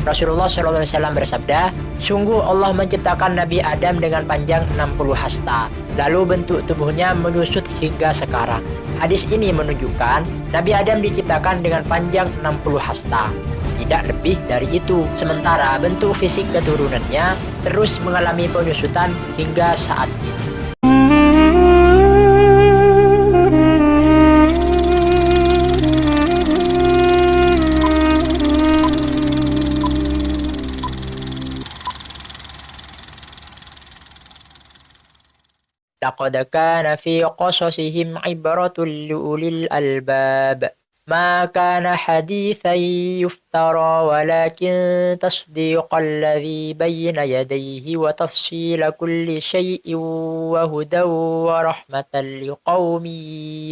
Rasulullah SAW bersabda, sungguh Allah menciptakan Nabi Adam dengan panjang 60 hasta, lalu bentuk tubuhnya menyusut hingga sekarang. Hadis ini menunjukkan Nabi Adam diciptakan dengan panjang 60 hasta, tidak lebih dari itu. Sementara bentuk fisik keturunannya terus mengalami penyusutan hingga saat ini. لقد كان في قصصهم عبرة لأولي الألباب ما كان حديثا يفترى ولكن تصديق الذي بين يديه وتفصيل كل شيء وهدى ورحمة لقوم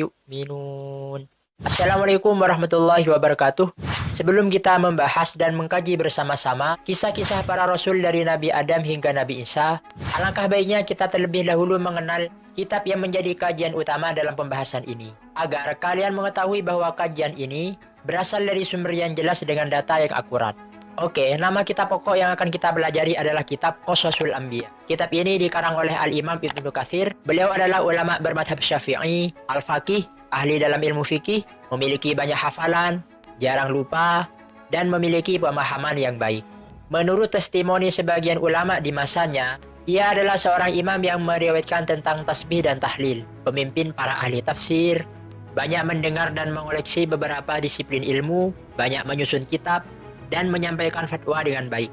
يؤمنون. Assalamualaikum warahmatullahi wabarakatuh. Sebelum kita membahas dan mengkaji bersama-sama kisah-kisah para rasul dari Nabi Adam hingga Nabi Isa, alangkah baiknya kita terlebih dahulu mengenal kitab yang menjadi kajian utama dalam pembahasan ini, agar kalian mengetahui bahwa kajian ini berasal dari sumber yang jelas dengan data yang akurat. Oke, nama kitab pokok yang akan kita pelajari adalah kitab Qasasul Anbiya. Kitab ini dikarang oleh Al-Imam Ibnu Katsir. Beliau adalah ulama bermadhab Syafi'i, al-faqih, ahli dalam ilmu fikih, memiliki banyak hafalan, jarang lupa, dan memiliki pemahaman yang baik. Menurut testimoni sebagian ulama di masanya, ia adalah seorang imam yang meriwayatkan tentang tasbih dan tahlil, pemimpin para ahli tafsir, banyak mendengar dan mengoleksi beberapa disiplin ilmu, banyak menyusun kitab, dan menyampaikan fatwa dengan baik.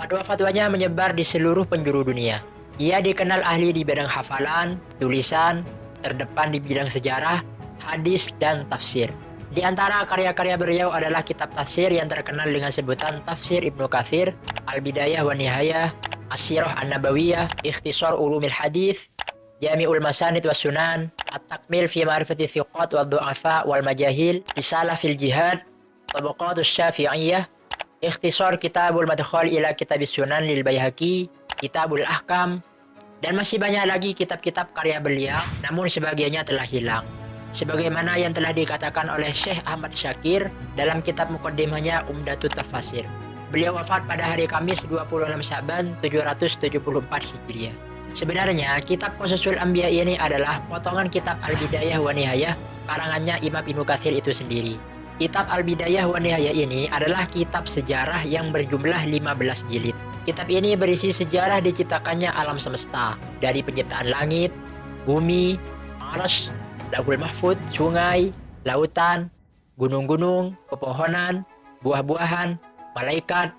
Fatwa-fatwanya menyebar di seluruh penjuru dunia. Ia dikenal ahli di bidang hafalan, tulisan, terdepan di bidang sejarah, hadis, dan tafsir. Di antara karya-karya beliau adalah kitab tafsir yang terkenal dengan sebutan Tafsir Ibnu Katsir, Al-Bidayah wa Nihayah, As-Sirah An-Nabawiyah, Ikhtisar Ulumil Hadis, Jami'ul Masanid wa Sunan, At-Takmil fi Ma'rifati Thiqat wa Du'afa wal Majahil, Risalah fil Jihad, Tabaqatus Syafi'iyah, Ikhtisar Kitabul Madkhal ila Kitabis Sunan lil Baihaqi, Kitabul Ahkam, dan masih banyak lagi kitab-kitab karya beliau, namun sebagiannya telah hilang. Sebagaimana yang telah dikatakan oleh Syekh Ahmad Syakir dalam kitab muqaddimahnya Umdatut Tafasir. Beliau wafat pada hari Kamis 26 Sya'ban 774 Hijriah. Sebenarnya kitab Qasasul Anbiya ini adalah potongan kitab Al-Bidayah wa Nihayah karangannya Imam Ibnu Katsir itu sendiri. Kitab Al-Bidayah wa Nihayah ini adalah kitab sejarah yang berjumlah 15 jilid. Kitab ini berisi sejarah diciptakannya alam semesta, dari penciptaan langit, bumi, arsy, Lauhul Mahfuz, sungai, lautan, gunung-gunung, pepohonan, buah-buahan, malaikat,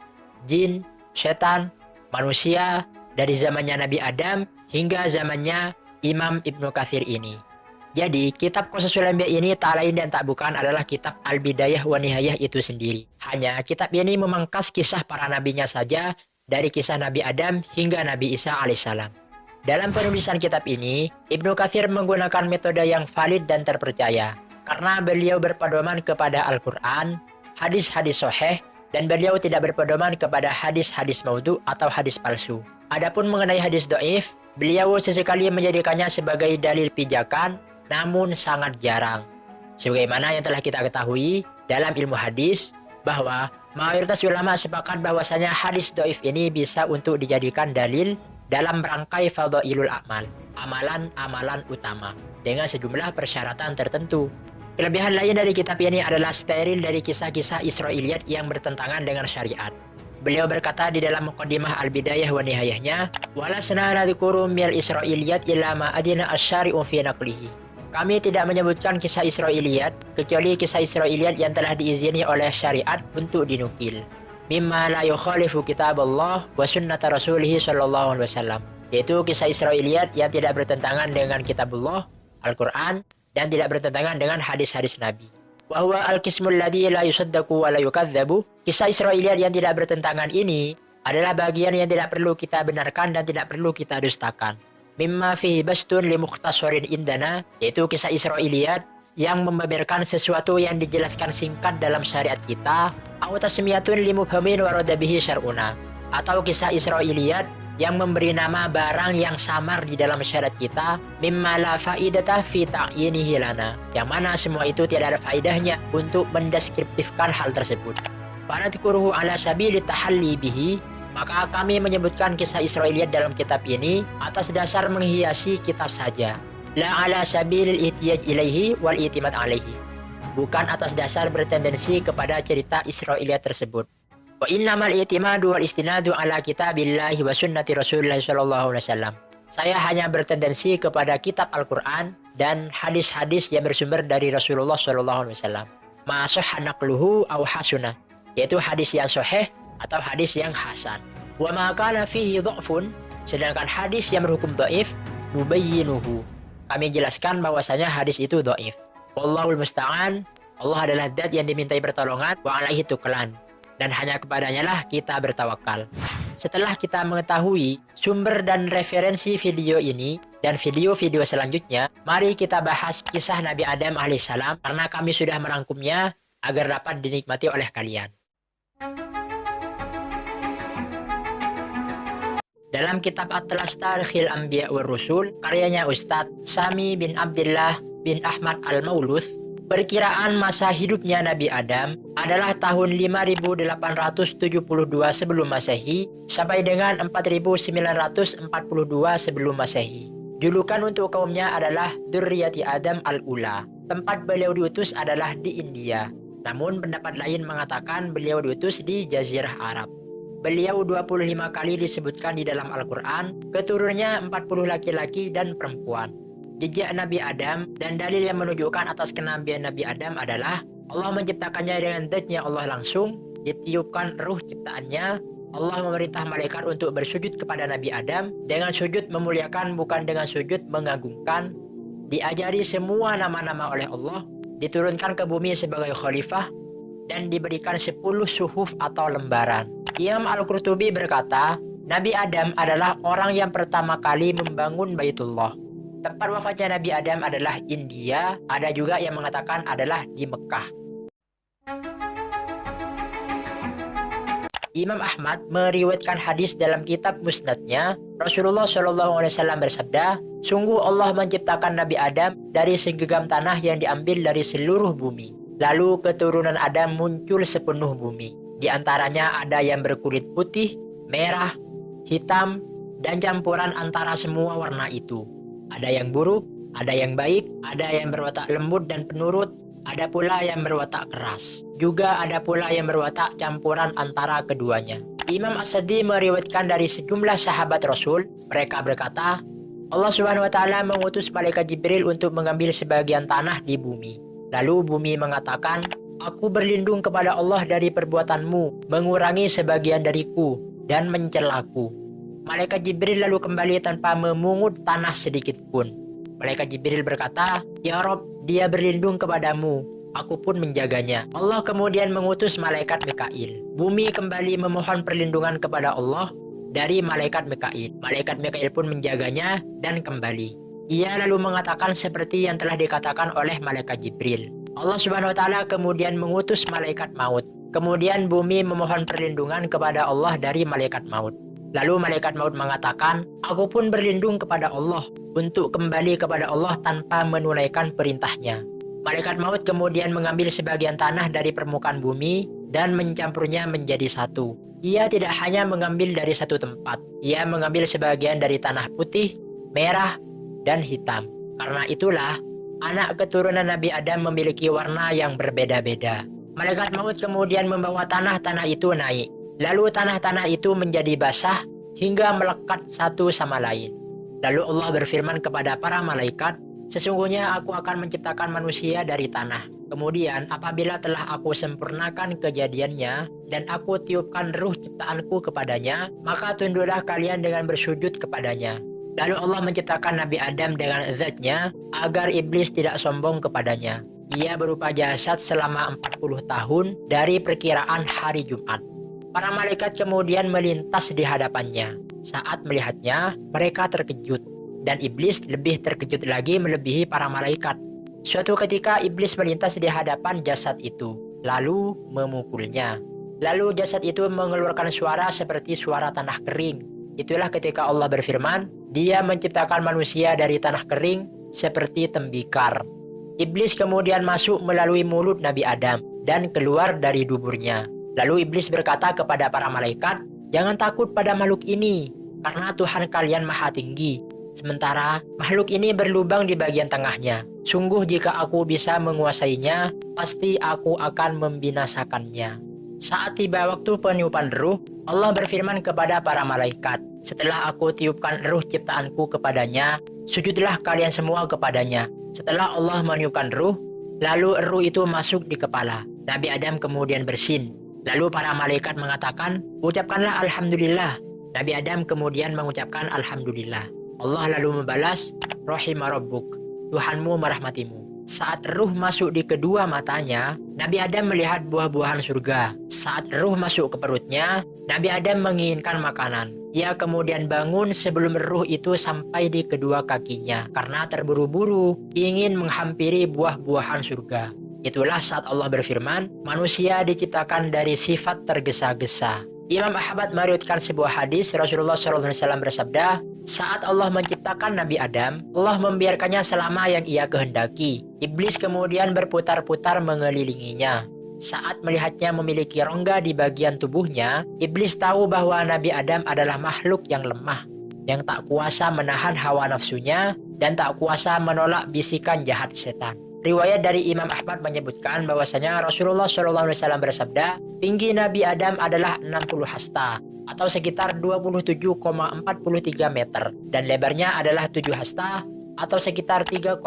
jin, setan, manusia, dari zamannya Nabi Adam hingga zamannya Imam Ibnu Katsir ini. Jadi, kitab Qasasul Anbiya ini tak lain dan tak bukan adalah kitab Al-Bidayah wa Nihayah itu sendiri. Hanya kitab ini memangkas kisah para nabinya saja dari kisah Nabi Adam hingga Nabi Isa alaihissalam. Dalam penulisan kitab ini, Ibnu Katsir menggunakan metode yang valid dan terpercaya karena beliau berpedoman kepada Al-Quran, hadis-hadis sahih, dan beliau tidak berpedoman kepada hadis-hadis maudhu atau hadis palsu. Adapun mengenai hadis dhaif, beliau sesekali menjadikannya sebagai dalil pijakan, namun sangat jarang. Sebagaimana yang telah kita ketahui dalam ilmu hadis, bahwa mayoritas ulama sepakat bahwasanya hadis dhaif ini bisa untuk dijadikan dalil dalam rangkai fadhailul a'mal, amalan-amalan utama, dengan sejumlah persyaratan tertentu. Kelebihan lain dari kitab ini adalah steril dari kisah-kisah Israiliyat yang bertentangan dengan syariat. Beliau berkata di dalam muqaddimah Al-Bidayah wa Nihayahnya, "Walasna nadhkuru mil Israiliyat illa ma adina asy-syari'u fi naqlihi." Kami tidak menyebutkan kisah Israiliyat kecuali kisah Israiliyat yang telah diizini oleh syariat untuk dinukil. Mimma la yukhalifu kitab Allah wa sunnata rasulih sallallahu alaihi wasallam, yaitu kisah Israiliyat yang tidak bertentangan dengan kitabullah, Al-Quran, dan tidak bertentangan dengan hadis-hadis Nabi. Wa huwa al-qismul ladzi la yusaddaqu wa la yukadzdzabu. Kisah Israiliyat yang tidak bertentangan ini adalah bagian yang tidak perlu kita benarkan dan tidak perlu kita dustakan. Mimma fihi bastun li mukhtasarin indana, yaitu kisah Israiliyat yang membeberkan sesuatu yang dijelaskan singkat dalam syariat kita, atau tasmiyatun li mubhamin wa rada bihi syar'una, atau kisah Israiliyat yang memberi nama barang yang samar di dalam syariat kita, mimma la faidata fi ta'yinihi lana, yang mana semua itu tidak ada faedahnya untuk mendeskriptifkan hal tersebut. Fanadhkuruhu ala sabili tahalli bihi, maka kami menyebutkan kisah Israiliyat dalam kitab ini atas dasar menghiasi kitab saja. La ala sabilil ihtiyaj ilaihi wal i'timad alaihi. Bukan atas dasar bertendensi kepada cerita Israiliyat tersebut. Wa innamal i'timadu wal istinadu ala kitabillahi wa sunnati Rasulillah sallallahu alaihi wasallam. Saya hanya bertendensi kepada kitab Al-Qur'an dan hadis-hadis yang bersumber dari Rasulullah sallallahu alaihi wasallam. Ma sahha naqluhu aw hasunah, yaitu hadis yang sahih atau hadis yang hasan. Wa ma kana fihi dha'fun, sedangkan hadis yang berhukum dhaif, nubayyinuhu, kami jelaskan bahwasanya hadis itu dhaif. Wallahul musta'an, Allah adalah zat yang dimintai pertolongan, wa alaihi tuklan, dan hanya kepadanya lah kita bertawakal. Setelah kita mengetahui sumber dan referensi video ini dan video-video selanjutnya, mari kita bahas kisah Nabi Adam alaihissalam karena kami sudah merangkumnya agar dapat dinikmati oleh kalian. Dalam kitab Atlas Tarikhil Anbiya wa Rusul, karyanya Ustadz Sami bin Abdullah bin Ahmad Al-Mauluth, perkiraan masa hidupnya Nabi Adam adalah tahun 5872 sebelum Masehi sampai dengan 4942 sebelum Masehi. Julukan untuk kaumnya adalah Dzurriyyati Adam Al-Ula. Tempat beliau diutus adalah di India. Namun pendapat lain mengatakan beliau diutus di Jazirah Arab. Beliau 25 kali disebutkan di dalam Al-Quran, keturunannya 40 laki-laki dan perempuan. Jejak Nabi Adam dan dalil yang menunjukkan atas kenabian Nabi Adam adalah Allah menciptakannya dengan zat-Nya Allah langsung, ditiupkan ruh ciptaannya, Allah memerintah malaikat untuk bersujud kepada Nabi Adam dengan sujud memuliakan bukan dengan sujud mengagungkan, diajari semua nama-nama oleh Allah, diturunkan ke bumi sebagai khalifah, dan diberikan 10 suhuf atau lembaran. Imam Al-Qurtubi berkata, Nabi Adam adalah orang yang pertama kali membangun Baitullah. Tempat wafatnya Nabi Adam adalah India, ada juga yang mengatakan adalah di Mekah. Imam Ahmad meriwayatkan hadis dalam kitab Musnadnya, Rasulullah SAW bersabda, sungguh Allah menciptakan Nabi Adam dari segenggam tanah yang diambil dari seluruh bumi. Lalu keturunan Adam muncul sepenuh bumi. Di antaranya ada yang berkulit putih, merah, hitam, dan campuran antara semua warna itu. Ada yang buruk, ada yang baik, ada yang berwatak lembut dan penurut, ada pula yang berwatak keras. Juga ada pula yang berwatak campuran antara keduanya. Imam As-Sadi meriwayatkan dari sejumlah sahabat Rasul, mereka berkata, Allah Subhanahu wa Ta'ala mengutus malaikat Jibril untuk mengambil sebagian tanah di bumi. Lalu bumi mengatakan, aku berlindung kepada Allah dari perbuatanmu, mengurangi sebagian dariku, dan mencelaku. Malaikat Jibril lalu kembali tanpa memungut tanah sedikit pun. Malaikat Jibril berkata, Ya Rob, dia berlindung kepadamu, aku pun menjaganya. Allah kemudian mengutus malaikat Mikail. Bumi kembali memohon perlindungan kepada Allah dari malaikat Mikail. Malaikat Mikail pun menjaganya dan kembali. Ia lalu mengatakan seperti yang telah dikatakan oleh malaikat Jibril. Allah Subhanahu wa Ta'ala kemudian mengutus malaikat maut. Kemudian bumi memohon perlindungan kepada Allah dari malaikat maut. Lalu malaikat maut mengatakan, aku pun berlindung kepada Allah untuk kembali kepada Allah tanpa menunaikan perintahnya. Malaikat maut kemudian mengambil sebagian tanah dari permukaan bumi dan mencampurnya menjadi satu. Ia tidak hanya mengambil dari satu tempat, ia mengambil sebagian dari tanah putih, merah, dan hitam. Karena itulah, anak keturunan Nabi Adam memiliki warna yang berbeda-beda. Malaikat maut kemudian membawa tanah-tanah itu naik. Lalu tanah-tanah itu menjadi basah hingga melekat satu sama lain. Lalu Allah berfirman kepada para malaikat, sesungguhnya aku akan menciptakan manusia dari tanah. Kemudian apabila telah aku sempurnakan kejadiannya dan aku tiupkan ruh ciptaanku kepadanya, maka tunduklah kalian dengan bersujud kepadanya. Lalu Allah menciptakan Nabi Adam dengan zat-Nya agar iblis tidak sombong kepadanya. Ia berupa jasad selama 40 tahun dari perkiraan hari Jumat. Para malaikat kemudian melintas di hadapannya. Saat melihatnya, mereka terkejut. Dan iblis lebih terkejut lagi melebihi para malaikat. Suatu ketika iblis melintas di hadapan jasad itu, lalu memukulnya. Lalu jasad itu mengeluarkan suara seperti suara tanah kering. Itulah ketika Allah berfirman, Dia menciptakan manusia dari tanah kering seperti tembikar. Iblis kemudian masuk melalui mulut Nabi Adam dan keluar dari duburnya. Lalu iblis berkata kepada para malaikat, "Jangan takut pada makhluk ini, karena Tuhan kalian maha tinggi. Sementara makhluk ini berlubang di bagian tengahnya. Sungguh jika aku bisa menguasainya, pasti aku akan membinasakannya." Saat tiba waktu peniupan ruh, Allah berfirman kepada para malaikat, "Setelah aku tiupkan ruh ciptaanku kepadanya, sujudlah kalian semua kepadanya." Setelah Allah meniupkan ruh, lalu ruh itu masuk di kepala. Nabi Adam kemudian bersin. Lalu para malaikat mengatakan, "Ucapkanlah Alhamdulillah." Nabi Adam kemudian mengucapkan Alhamdulillah. Allah lalu membalas, "Rahima Rabbuk, Tuhanmu merahmatimu." Saat ruh masuk di kedua matanya, Nabi Adam melihat buah-buahan surga. Saat ruh masuk ke perutnya, Nabi Adam menginginkan makanan. Ia kemudian bangun sebelum ruh itu sampai di kedua kakinya karena terburu-buru ingin menghampiri buah-buahan surga. Itulah saat Allah berfirman, manusia diciptakan dari sifat tergesa-gesa. Imam Ahmad meriwayatkan sebuah hadis, Rasulullah SAW bersabda, saat Allah menciptakan Nabi Adam, Allah membiarkannya selama yang ia kehendaki. Iblis kemudian berputar-putar mengelilinginya. Saat melihatnya memiliki rongga di bagian tubuhnya, Iblis tahu bahwa Nabi Adam adalah makhluk yang lemah, yang tak kuasa menahan hawa nafsunya, dan tak kuasa menolak bisikan jahat setan. Riwayat dari Imam Ahmad menyebutkan bahwasanya Rasulullah SAW bersabda, tinggi Nabi Adam adalah 60 hasta atau sekitar 27,43 meter dan lebarnya adalah 7 hasta atau sekitar 3,15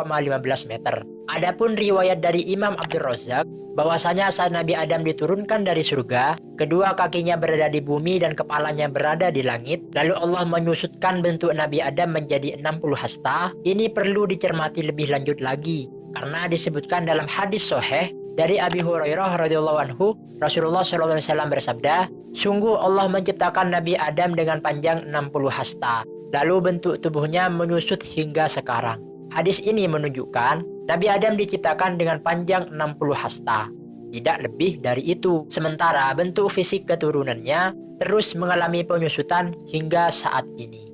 meter. Adapun riwayat dari Imam Abdul Razak bahwasanya saat Nabi Adam diturunkan dari surga, kedua kakinya berada di bumi dan kepalanya berada di langit, lalu Allah menyusutkan bentuk Nabi Adam menjadi 60 hasta. Ini perlu dicermati lebih lanjut lagi karena disebutkan dalam hadis sahih dari Abi Hurairah radhiyallahu anhu, Rasulullah SAW bersabda, sungguh Allah menciptakan Nabi Adam dengan panjang 60 hasta, lalu bentuk tubuhnya menyusut hingga sekarang. Hadis ini menunjukkan Nabi Adam diciptakan dengan panjang 60 hasta, tidak lebih dari itu. Sementara bentuk fisik keturunannya terus mengalami penyusutan hingga saat ini.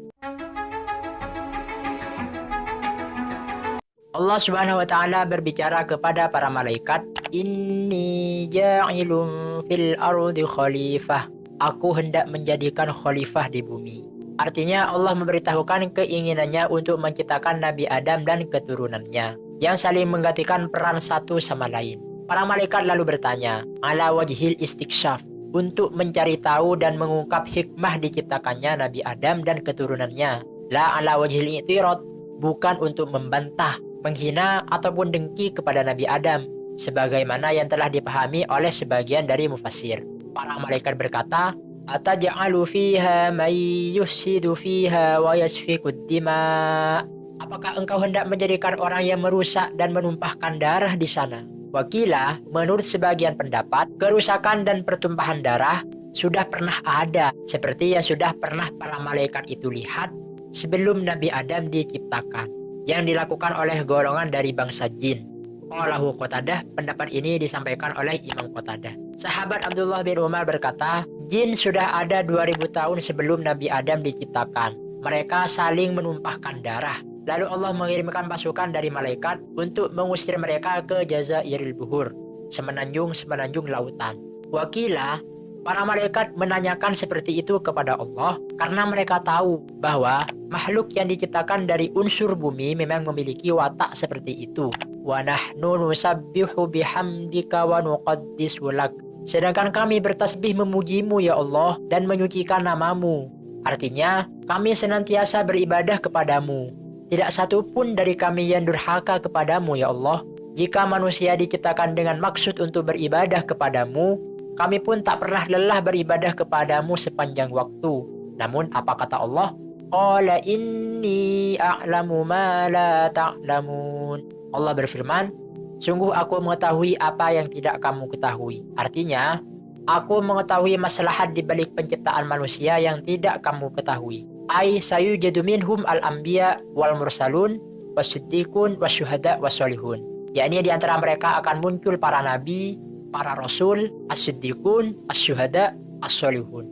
Allah Subhanahu wa taala berbicara kepada para malaikat, "Inni ja'ilun fil ardi khalifah." Aku hendak menjadikan khalifah di bumi. Artinya Allah memberitahukan keinginannya untuk menciptakan Nabi Adam dan keturunannya yang saling menggantikan peran satu sama lain. Para malaikat lalu bertanya, ala wajhil istiksyaf, untuk mencari tahu dan mengungkap hikmah diciptakannya Nabi Adam dan keturunannya. La ala wajhil i'tirad, bukan untuk membantah, menghina ataupun dengki kepada Nabi Adam, sebagaimana yang telah dipahami oleh sebagian dari mufassir. Para malaikat berkata, "Ataj'alu fiha may yufsidu fiha wa yasfikud dima." Apakah engkau hendak menjadikan orang yang merusak dan menumpahkan darah di sana? Wakilah, menurut sebagian pendapat, kerusakan dan pertumpahan darah sudah pernah ada, seperti yang sudah pernah para malaikat itu lihat sebelum Nabi Adam diciptakan, yang dilakukan oleh golongan dari bangsa jin. Qalahu Qatadah, pendapat ini disampaikan oleh Imam Qatadah. Sahabat Abdullah bin Umar berkata, jin sudah ada 2000 tahun sebelum Nabi Adam diciptakan. Mereka saling menumpahkan darah. Lalu Allah mengirimkan pasukan dari malaikat untuk mengusir mereka ke Jazairil Buhur, semenanjung-semenanjung lautan. Wakilah, para malaikat menanyakan seperti itu kepada Allah karena mereka tahu bahwa makhluk yang diciptakan dari unsur bumi memang memiliki watak seperti itu. Wa nahnu nusabbihu bihamdika wa nuqaddisu lak. Sedangkan kami bertasbih memujimu ya Allah dan menyucikan namamu. Artinya, kami senantiasa beribadah kepadamu. Tidak satu pun dari kami yang durhaka kepadamu ya Allah. Jika manusia diciptakan dengan maksud untuk beribadah kepadamu, kami pun tak pernah lelah beribadah kepadamu sepanjang waktu. Namun apa kata Allah? Qala inni a'lamu ma la ta'lamun. Allah berfirman, sungguh aku mengetahui apa yang tidak kamu ketahui. Artinya, aku mengetahui maslahat di balik penciptaan manusia yang tidak kamu ketahui. Ai sayujadu minhum al-anbiya wal mursalun wasiddiqun wasyuhada wasolihun. Yakni di antara mereka akan muncul para nabi, para rasul, as-siddiqun, as-syuhada, as-solihun.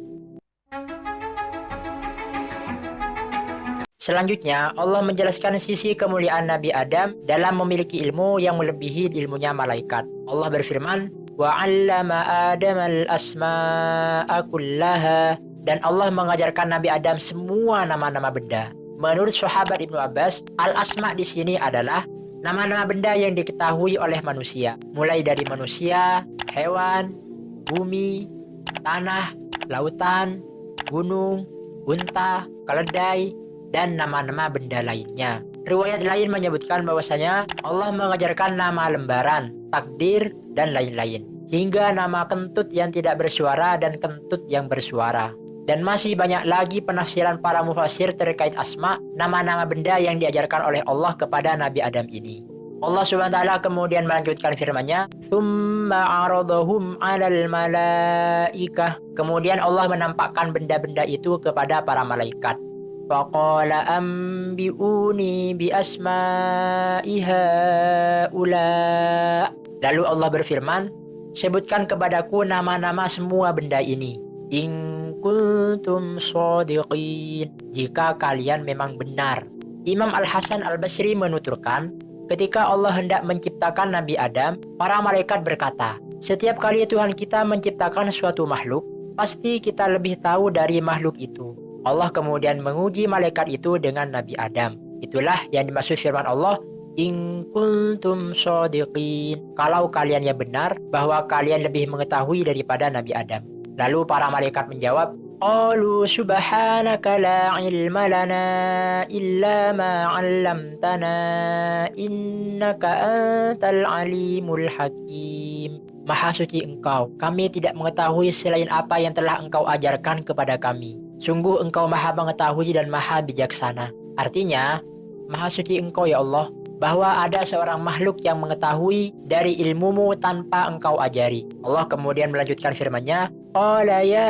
Selanjutnya, Allah menjelaskan sisi kemuliaan Nabi Adam dalam memiliki ilmu yang melebihi ilmunya malaikat. Allah berfirman, 'allama Adama al-asma'a kullaha. Dan Allah mengajarkan Nabi Adam semua nama-nama benda. Menurut sahabat Ibnu Abbas, al-asma di sini adalah nama-nama benda yang diketahui oleh manusia, mulai dari manusia, hewan, bumi, tanah, lautan, gunung, unta, keledai, dan nama-nama benda lainnya. Riwayat lain menyebutkan bahwasanya Allah mengajarkan nama lembaran, takdir, dan lain-lain, hingga nama kentut yang tidak bersuara dan kentut yang bersuara. Dan masih banyak lagi penafsiran para mufasir terkait asma, nama-nama benda yang diajarkan oleh Allah kepada Nabi Adam ini. Allah SWT kemudian melanjutkan firman-Nya, "Tsumma 'aradahum 'alal malaikah." Kemudian Allah menampakkan benda-benda itu kepada para malaikat. Faqala ambi'uni bi asma'i haula. Lalu Allah berfirman, "Sebutkan kepadaku nama-nama semua benda ini. In kuntum shadiqin." Jika kalian memang benar. Imam Al-Hasan Al-Basri menuturkan, ketika Allah hendak menciptakan Nabi Adam, para malaikat berkata, "Setiap kali Tuhan kita menciptakan suatu makhluk, pasti kita lebih tahu dari makhluk itu." Allah kemudian menguji malaikat itu dengan Nabi Adam. Itulah yang dimaksud firman Allah, "In kuntum shadiqin." Kalau kalian yang benar, bahwa kalian lebih mengetahui daripada Nabi Adam. Lalu para malaikat menjawab, "Qalu subhanaka la ilma lana illa ma 'allamtana innaka antal alimul hakim." Maha suci Engkau, kami tidak mengetahui selain apa yang telah Engkau ajarkan kepada kami. Sungguh Engkau maha mengetahui dan maha bijaksana. Artinya, maha suci Engkau ya Allah, bahwa ada seorang makhluk yang mengetahui dari ilmumu tanpa Engkau ajari. Allah kemudian melanjutkan firman-Nya, "Qala ya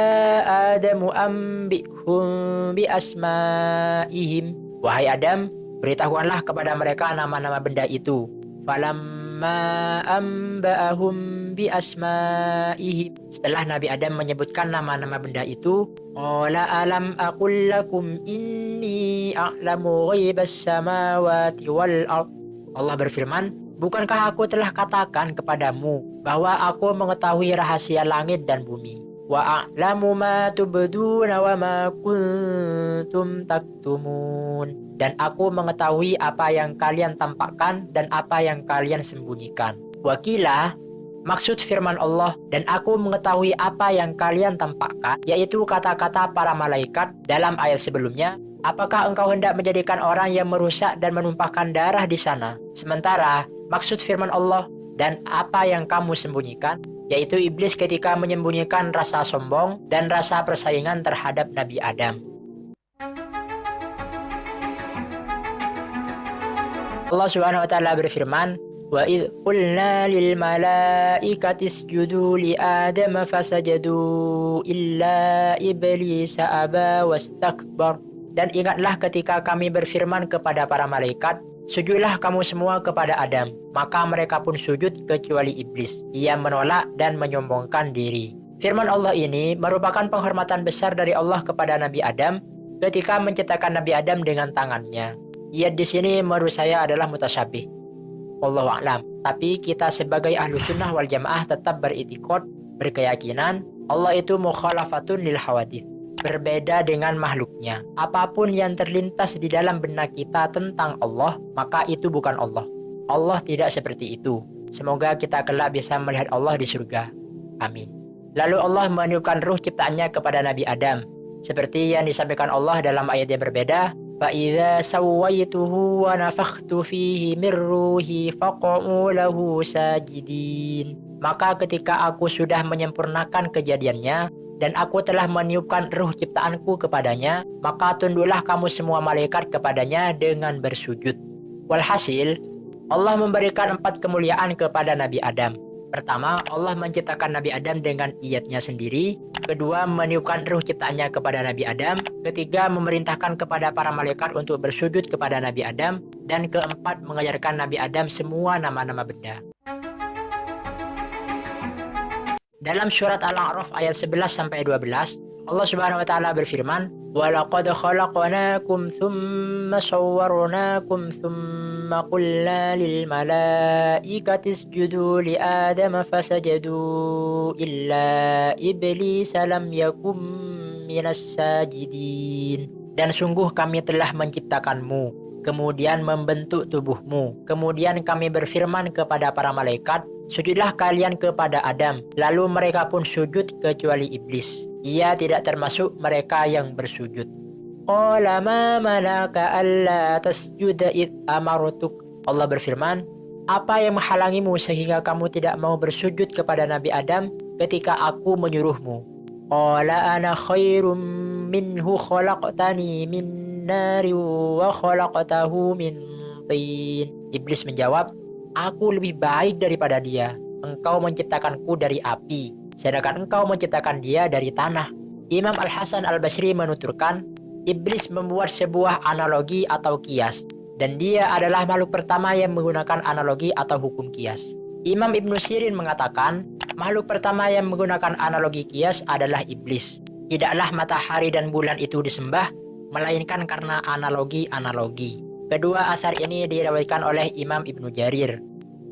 Adamu ambihum bi asma'ihim." Wahai Adam, beritahukanlah kepada mereka nama-nama benda itu. Falamma amba'ahum bi asma'ihim. Setelah Nabi Adam menyebutkan nama-nama benda itu, qala alam aqul lakum inni a'lamu ghaibas samawati wal ard. Allah berfirman, "Bukankah aku telah katakan kepadamu bahwa aku mengetahui rahasia langit dan bumi? Wa a'lamu ma tubduna wa ma kuntum taktumun." Dan aku mengetahui apa yang kalian tampakkan dan apa yang kalian sembunyikan. Wakilah, maksud firman Allah, "Dan aku mengetahui apa yang kalian tampakkan," yaitu kata-kata para malaikat dalam ayat sebelumnya. Apakah engkau hendak menjadikan orang yang merusak dan menumpahkan darah di sana? Sementara maksud firman Allah, "Dan apa yang kamu sembunyikan," yaitu iblis ketika menyembunyikan rasa sombong dan rasa persaingan terhadap Nabi Adam. Allah Subhanahu wa taala berfirman, "Wa idh qulna lil malaikati isjudu li Adama fasajadu illa iblis aba wastakbar." Dan ingatlah ketika kami berfirman kepada para malaikat, "Sujudlah kamu semua kepada Adam." Maka mereka pun sujud kecuali iblis. Ia menolak dan menyombongkan diri. Firman Allah ini merupakan penghormatan besar dari Allah kepada Nabi Adam ketika menciptakan Nabi Adam dengan tangannya. Ia di sini menurut saya adalah mutasyabih. Wallahu a'lam. Tapi kita sebagai ahlu sunnah wal jamaah tetap beritikad, berkeyakinan Allah itu mukhalafatun lil hawadith, berbeda dengan makhluknya. Apapun yang terlintas di dalam benak kita tentang Allah, maka itu bukan Allah. Allah tidak seperti itu. Semoga kita kelak bisa melihat Allah di surga. Amin. Lalu Allah meniupkan ruh ciptaannya kepada Nabi Adam, seperti yang disampaikan Allah dalam ayat yang berbeda, "Fa'idza sawaituhu wa nafakhtu fihi min ruhi faqa'u lahu sajidin." Maka ketika aku sudah menyempurnakan kejadiannya dan aku telah meniupkan ruh ciptaanku kepadanya, maka tunduklah kamu semua malaikat kepadanya dengan bersujud. Walhasil, Allah memberikan 4 kemuliaan kepada Nabi Adam. Pertama, Allah menciptakan Nabi Adam dengan iyatnya sendiri. Kedua, meniupkan ruh ciptaannya kepada Nabi Adam. Ketiga, memerintahkan kepada para malaikat untuk bersujud kepada Nabi Adam. Dan keempat, mengajarkan Nabi Adam semua nama-nama benda. Dalam surat Al-A'raf ayat 11-12, Allah Subhanahu wa taala berfirman, "Walaqad khalaqnakum tsumma sawwarnakum tsumma qulna lil malaikati isjudu li Adama fasajadu illa iblis lam yakum minas sajidin." Dan sungguh kami telah menciptakanmu, kemudian membentuk tubuhmu. Kemudian kami berfirman kepada para malaikat, "Sujudlah kalian kepada Adam." Lalu mereka pun sujud kecuali iblis. Ia tidak termasuk mereka yang bersujud. Qala ma manaka alla tasjuda id amartuk. Allah berfirman, apa yang menghalangimu sehingga kamu tidak mau bersujud kepada Nabi Adam ketika aku menyuruhmu? Qala ana khairum minhu khalaqtani min nari wa khalaqtahu min tin. Iblis menjawab, aku lebih baik daripada dia. Engkau menciptakanku dari api, sedangkan engkau menciptakan dia dari tanah. Imam Al-Hasan Al-Basri menuturkan, iblis membuat sebuah analogi atau kias, dan dia adalah makhluk pertama yang menggunakan analogi atau hukum kias. Imam Ibnu Sirin mengatakan, makhluk pertama yang menggunakan analogi kias adalah iblis. Tidaklah matahari dan bulan itu disembah, melainkan karena analogi-analogi. Kedua asar ini diriwayatkan oleh Imam Ibnu Jarir.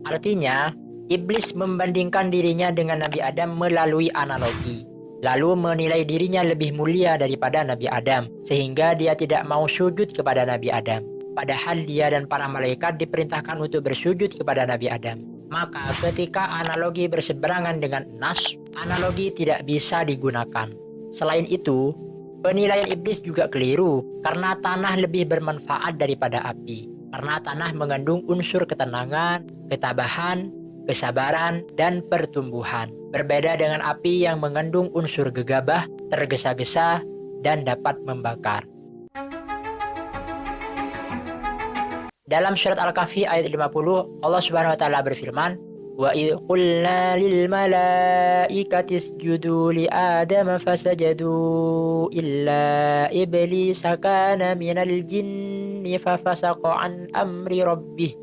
Artinya, iblis membandingkan dirinya dengan Nabi Adam melalui analogi, lalu menilai dirinya lebih mulia daripada Nabi Adam, sehingga dia tidak mau sujud kepada Nabi Adam. Padahal dia dan para malaikat diperintahkan untuk bersujud kepada Nabi Adam. Maka ketika analogi berseberangan dengan nas, analogi tidak bisa digunakan. Selain itu, penilaian iblis juga keliru, karena tanah lebih bermanfaat daripada api. Karena tanah mengandung unsur ketenangan, ketabahan, kesabaran, dan pertumbuhan. Berbeda dengan api yang mengandung unsur gegabah, tergesa-gesa, dan dapat membakar. Dalam surat Al-Kahfi ayat 50, Allah Subhanahu wa taala berfirman, "Wa idh qulna lil malaikati isjudu li Adama fasajadu illa iblisa kana minal jinni fafasaqa an amri rabbih.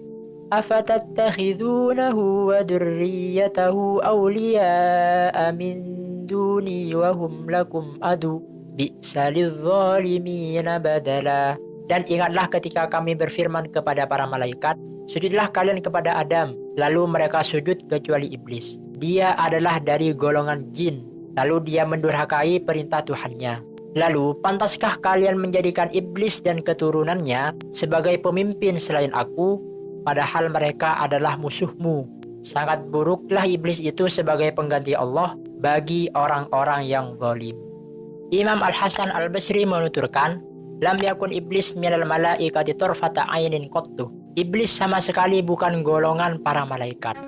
Afatattakhidunahu wa dhurriyyatahu awliya'a min duni wa hum lakum adu bi'sa lidh-dhalimina badala." Dan ingatlah ketika kami berfirman kepada para malaikat, sujudlah kalian kepada Adam. Lalu mereka sujud kecuali iblis. Dia adalah dari golongan jin. Lalu dia mendurhakai perintah Tuhannya. Lalu pantaskah kalian menjadikan iblis dan keturunannya sebagai pemimpin selain aku? Padahal mereka adalah musuhmu. Sangat buruklah iblis itu sebagai pengganti Allah bagi orang-orang yang zalim. Imam Al-Hasan Al-Basri menuturkan, lam yakun iblis minal malaikati tarfata ainin qattu. Iblis sama sekali bukan golongan para malaikat.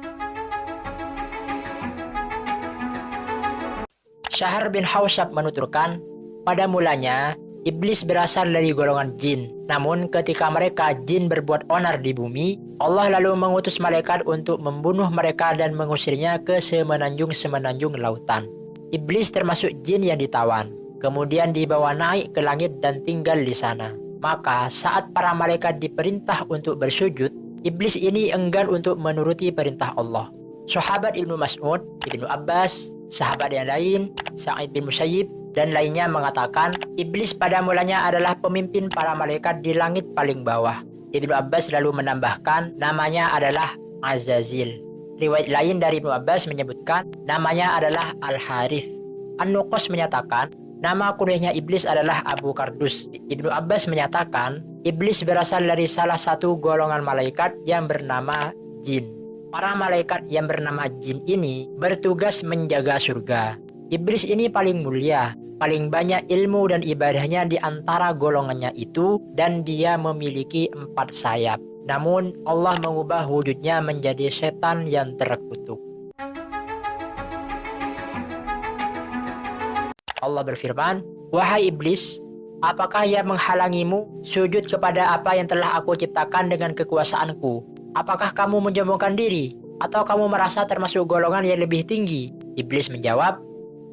Syahr bin Hausyab menuturkan, pada mulanya iblis berasal dari golongan jin. Namun ketika mereka jin berbuat onar di bumi, Allah lalu mengutus malaikat untuk membunuh mereka dan mengusirnya ke semenanjung-semenanjung lautan. Iblis termasuk jin yang ditawan, kemudian dibawa naik ke langit dan tinggal di sana. Maka saat para malaikat diperintah untuk bersujud, iblis ini enggan untuk menuruti perintah Allah. Sahabat Ibnu Mas'ud, Ibnu Abbas, sahabat yang lain, Sa'id bin Musayyib, dan lainnya mengatakan, iblis pada mulanya adalah pemimpin para malaikat di langit paling bawah. Ibnu Abbas lalu menambahkan, namanya adalah Azazil. Riwayat lain dari Ibnu Abbas menyebutkan, namanya adalah Al-Harith. An-Nuqas menyatakan, nama kunyahnya iblis adalah Abu Kardus. Ibnu Abbas menyatakan, iblis berasal dari salah satu golongan malaikat yang bernama jin. Para malaikat yang bernama jin ini bertugas menjaga surga. Iblis ini paling mulia, paling banyak ilmu dan ibadahnya di antara golongannya itu, dan dia memiliki 4 sayap. Namun Allah mengubah wujudnya menjadi setan yang terkutuk. Allah berfirman, wahai iblis, apakah ia menghalangimu sujud kepada apa yang telah aku ciptakan dengan kekuasaanku? Apakah kamu menyombongkan diri? Atau kamu merasa termasuk golongan yang lebih tinggi? Iblis menjawab,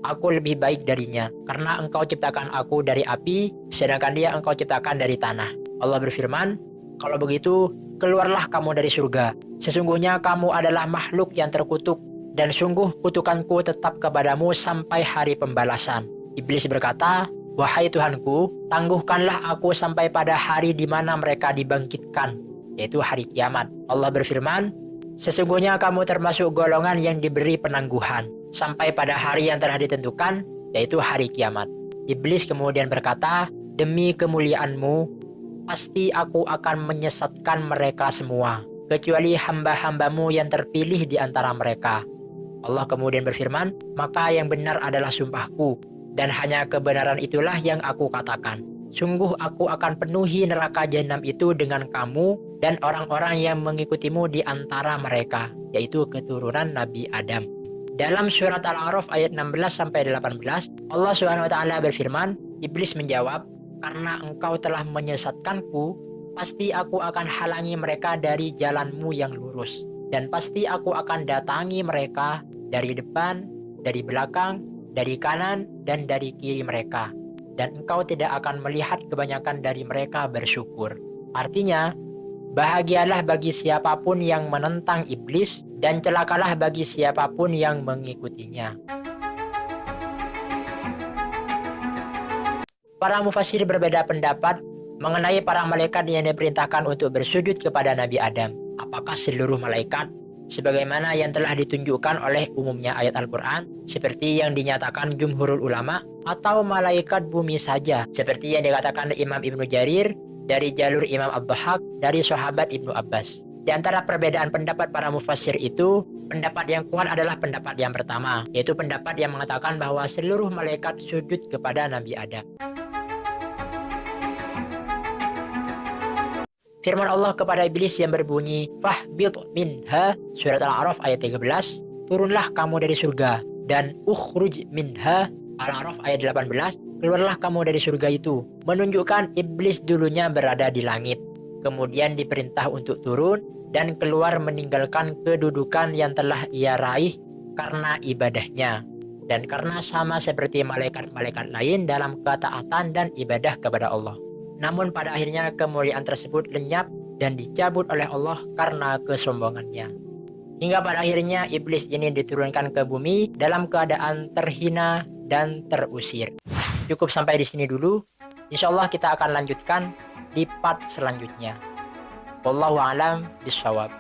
aku lebih baik darinya, karena engkau ciptakan aku dari api, sedangkan dia engkau ciptakan dari tanah. Allah berfirman, kalau begitu, keluarlah kamu dari surga. Sesungguhnya kamu adalah makhluk yang terkutuk, dan sungguh kutukanku tetap kepadamu sampai hari pembalasan. Iblis berkata, "Wahai Tuhanku, tangguhkanlah aku sampai pada hari di mana mereka dibangkitkan, yaitu hari kiamat." Allah berfirman, "Sesungguhnya kamu termasuk golongan yang diberi penangguhan sampai pada hari yang telah ditentukan, yaitu hari kiamat." Iblis kemudian berkata, "Demi kemuliaanmu, pasti aku akan menyesatkan mereka semua, kecuali hamba-hambamu yang terpilih di antara mereka." Allah kemudian berfirman, "Maka yang benar adalah sumpahku, dan hanya kebenaran itulah yang aku katakan. Sungguh aku akan penuhi neraka jahanam itu dengan kamu dan orang-orang yang mengikutimu di antara mereka," yaitu keturunan Nabi Adam. Dalam surat Al-A'raf ayat 16-18, Allah Subhanahu wa taala berfirman, Iblis menjawab, "Karena engkau telah menyesatkanku, pasti aku akan halangi mereka dari jalanmu yang lurus, dan pasti aku akan datangi mereka dari depan, dari belakang, dari kanan, dan dari kiri mereka, dan engkau tidak akan melihat kebanyakan dari mereka bersyukur." Artinya, bahagialah bagi siapapun yang menentang iblis, dan celakalah bagi siapapun yang mengikutinya. Para mufassir berbeda pendapat mengenai para malaikat yang diperintahkan untuk bersujud kepada Nabi Adam. Apakah seluruh malaikat? Sebagaimana yang telah ditunjukkan oleh umumnya ayat Al-Quran, seperti yang dinyatakan jumhurul ulama, atau malaikat bumi saja, seperti yang dikatakan Imam Ibnu Jarir, dari jalur Imam Ad-Dhahhak, dari sahabat Ibnu Abbas. Di antara perbedaan pendapat para mufassir itu, pendapat yang kuat adalah pendapat yang pertama, yaitu pendapat yang mengatakan bahwa seluruh malaikat sujud kepada Nabi Adam. Firman Allah kepada iblis yang berbunyi, "Fahbit minha," surat Al-A'raf ayat 13, "Turunlah kamu dari surga," dan "Ukhruj minha," Al-A'raf ayat 18, "Keluarlah kamu dari surga itu," menunjukkan iblis dulunya berada di langit, kemudian diperintah untuk turun dan keluar meninggalkan kedudukan yang telah ia raih karena ibadahnya, dan karena sama seperti malaikat-malaikat lain dalam ketaatan dan ibadah kepada Allah. Namun pada akhirnya kemuliaan tersebut lenyap dan dicabut oleh Allah karena kesombongannya. Hingga pada akhirnya iblis ini diturunkan ke bumi dalam keadaan terhina dan terusir. Cukup sampai di sini dulu. Insya Allah kita akan lanjutkan di part selanjutnya. Wallahu a'lam bishawab.